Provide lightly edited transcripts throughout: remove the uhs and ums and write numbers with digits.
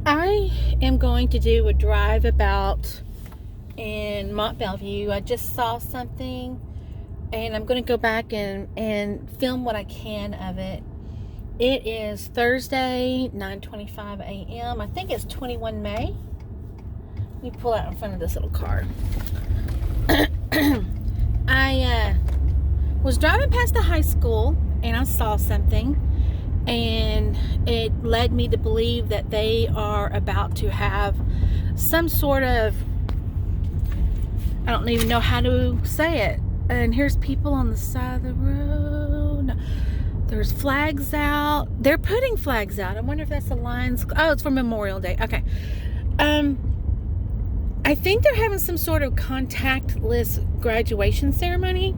I am going to do a drive about in Mont Bellevue. I just saw something and I'm going to go back and film what I can of it. It is Thursday, 9:25 a.m. I think it's 21 May. Let me pull out in front of this little car. I was driving past the high school and I saw something, and it led me to believe that they are about to have some sort of, I don't even know how to say it. And here's people on the side of the road. There's flags out. They're putting flags out. I wonder if that's the Lions. Oh, it's for Memorial Day. Okay. I think they're having some sort of contactless graduation ceremony.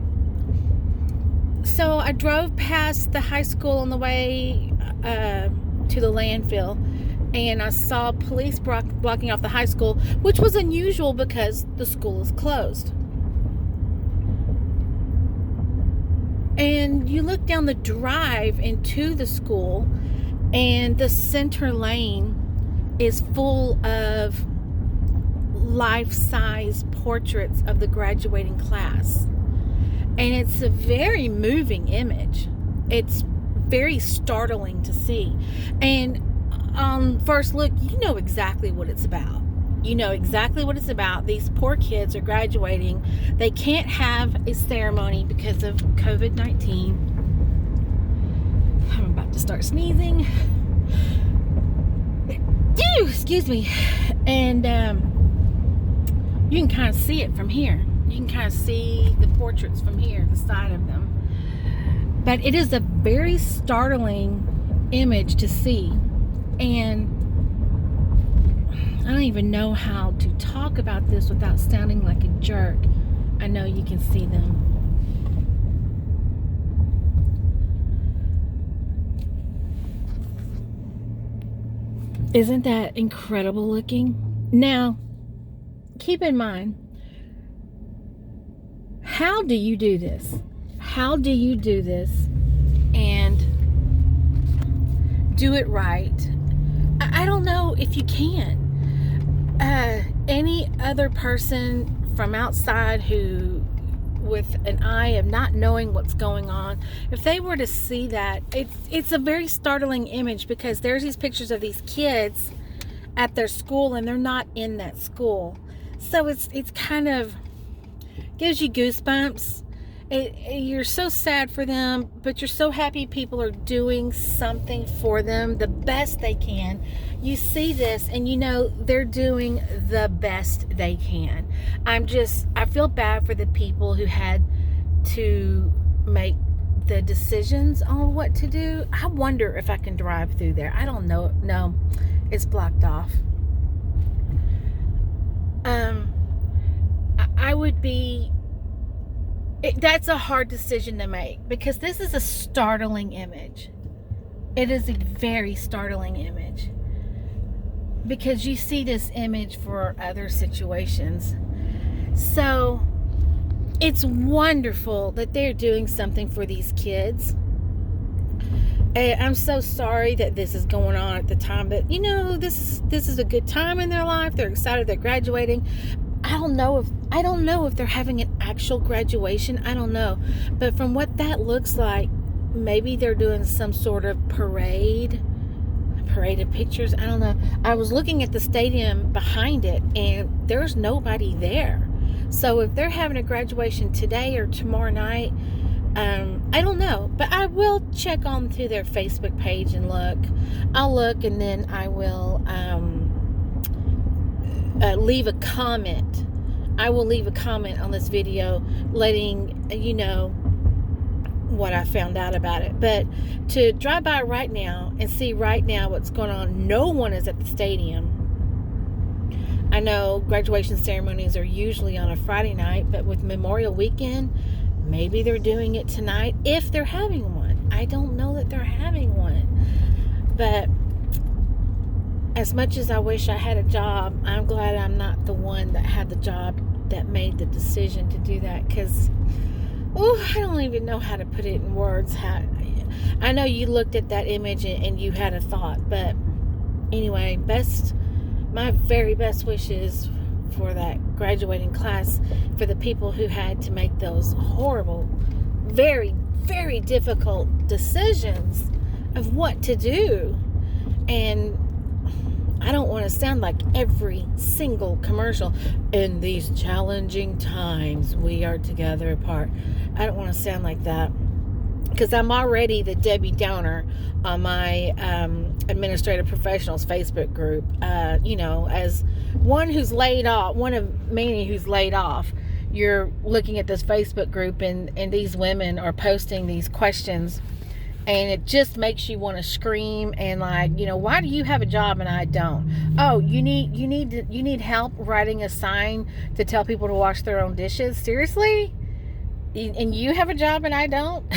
So I drove past the high school on the way to the landfill, and I saw police blocking off the high school, which was unusual because the school is closed. And you look down the drive into the school, and the center lane is full of life-size portraits of the graduating class. And it's a very moving image. It's very startling to see. And on first look, you know exactly what it's about. You know exactly what it's about. These poor kids are graduating. They can't have a ceremony because of COVID-19. I'm about to start sneezing. Excuse me. And you can kind of see it from here. You can kind of see the portraits from here, the side of them. But it is a very startling image to see. And I don't even know how to talk about this without sounding like a jerk. I know you can see them. Isn't that incredible looking? Now, keep in mind, how do you do this? How do you do this and do it right? I don't know if you can. Any other person from outside who, with an eye of not knowing what's going on, if they were to see that, it's a very startling image, because there's these pictures of these kids at their school and they're not in that school. So it's kind of gives you goosebumps. You're so sad for them, but you're so happy people are doing something for them the best they can. You see this and you know they're doing the best they can. I feel bad for the people who had to make the decisions on what to do. I wonder if I can drive through there. I don't know. No, it's blocked off. I would be... that's a hard decision to make, because this is a startling image. It is a very startling image, because you see this image for other situations. So it's wonderful that they're doing something for these kids. And I'm so sorry that this is going on at the time, but you know, this is a good time in their life. They're excited they're graduating. I don't know if they're having an actual graduation. I don't know. But from what that looks like, maybe they're doing some sort of parade of pictures. I don't know. I was looking at the stadium behind it and there's nobody there. So if they're having a graduation today or tomorrow night, I don't know. But I will check on to their Facebook page and look. I'll look, and then I will leave a comment. I will leave a comment on this video letting you know what I found out about it. But to drive by right now and see right now what's going on, no one is at the stadium. I know graduation ceremonies are usually on a Friday night, but with Memorial Weekend, maybe they're doing it tonight if they're having one. I don't know that they're having one. But as much as I wish I had a job, I'm glad I'm not the one that had the job that made the decision to do that, because I don't even know how to put it in words. I know you looked at that image and you had a thought, but Anyway, my very best wishes for that graduating class, for the people who had to make those horrible, very, very difficult decisions of what to do. And I don't want to sound like every single commercial. In these challenging times, we are together apart. I don't want to sound like that, because I'm already the Debbie Downer on my Administrative Professionals Facebook group. As one who's laid off, one of many who's laid off, you're looking at this Facebook group, and these women are posting these questions, and it just makes you want to scream and why do you have a job and I don't? Oh, you need help writing a sign to tell people to wash their own dishes? Seriously? And you have a job and I don't?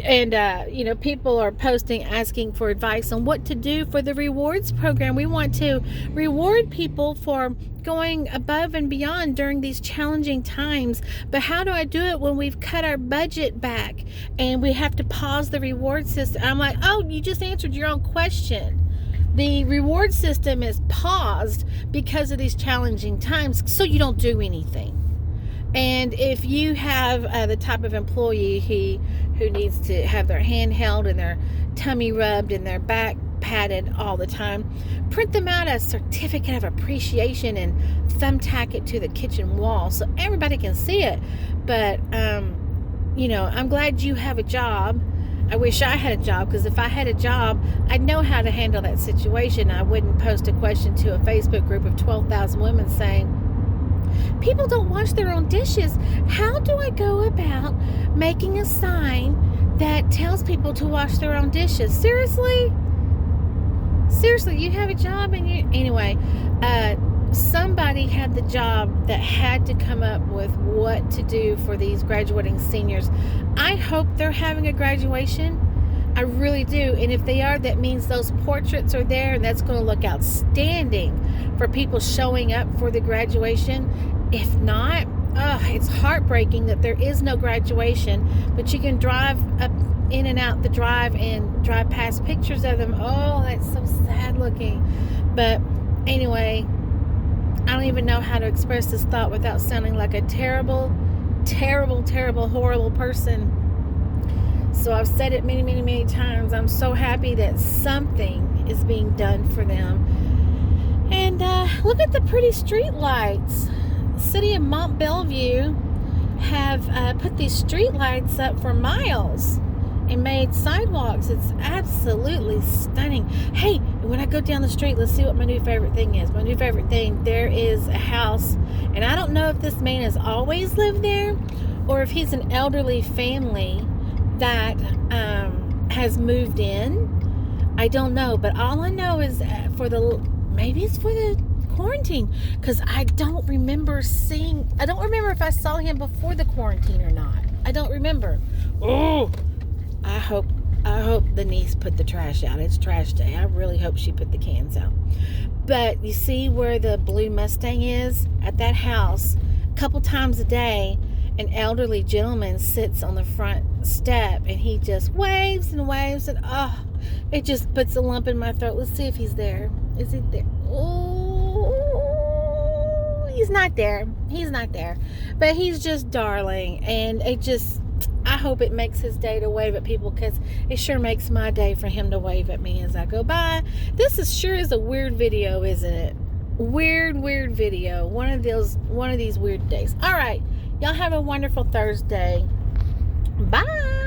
And people are posting, asking for advice on what to do for the rewards program. We want to reward people for going above and beyond during these challenging times, but how do I do it when we've cut our budget back and we have to pause the reward system? I'm like, oh, you just answered your own question. The reward system is paused because of these challenging times, so you don't do anything. And if you have the type of employee who needs to have their hand held and their tummy rubbed and their back patted all the time, print them out a certificate of appreciation and thumbtack it to the kitchen wall so everybody can see it. But I'm glad you have a job. I wish I had a job, because if I had a job, I'd know how to handle that situation. I wouldn't post a question to a Facebook group of 12,000 women saying, people don't wash their own dishes. How do I go about making a sign that tells people to wash their own dishes? Seriously, you have a job, and anyway, somebody had the job that had to come up with what to do for these graduating seniors. I hope they're having a graduation. I really do. And if they are, that means those portraits are there, and that's going to look outstanding for people showing up for the graduation. If not, it's heartbreaking that there is no graduation, but you can drive up in and out the drive and drive past pictures of them. Oh, that's so sad looking. But anyway, I don't even know how to express this thought without sounding like a terrible, terrible, terrible, horrible person. So I've said it many, many, many times. I'm so happy that something is being done for them. And look at the pretty street lights. City of Mont Bellevue have put these street lights up for miles and made sidewalks. It's absolutely stunning. Hey, when I go down the street, let's see what my new favorite thing is. My new favorite thing, there is a house, and I don't know if this man has always lived there or if he's an elderly family that has moved in. I don't know, but all I know is maybe it's for the quarantine, because I don't remember if I saw him before the quarantine or not. I don't remember. Oh, I hope the niece put the trash out. It's trash day. I really hope she put the cans out. But you see where the blue Mustang is? At that house, a couple times a day, an elderly gentleman sits on the front step, and he just waves and waves, and it just puts a lump in my throat. Let's see if he's there. Is he there? Oh, he's not there. But he's just darling, and I hope it makes his day to wave at people, because it sure makes my day for him to wave at me as I go by. This is a weird video, isn't it? Weird video. One of these weird days. All right. Y'all have a wonderful Thursday. Bye.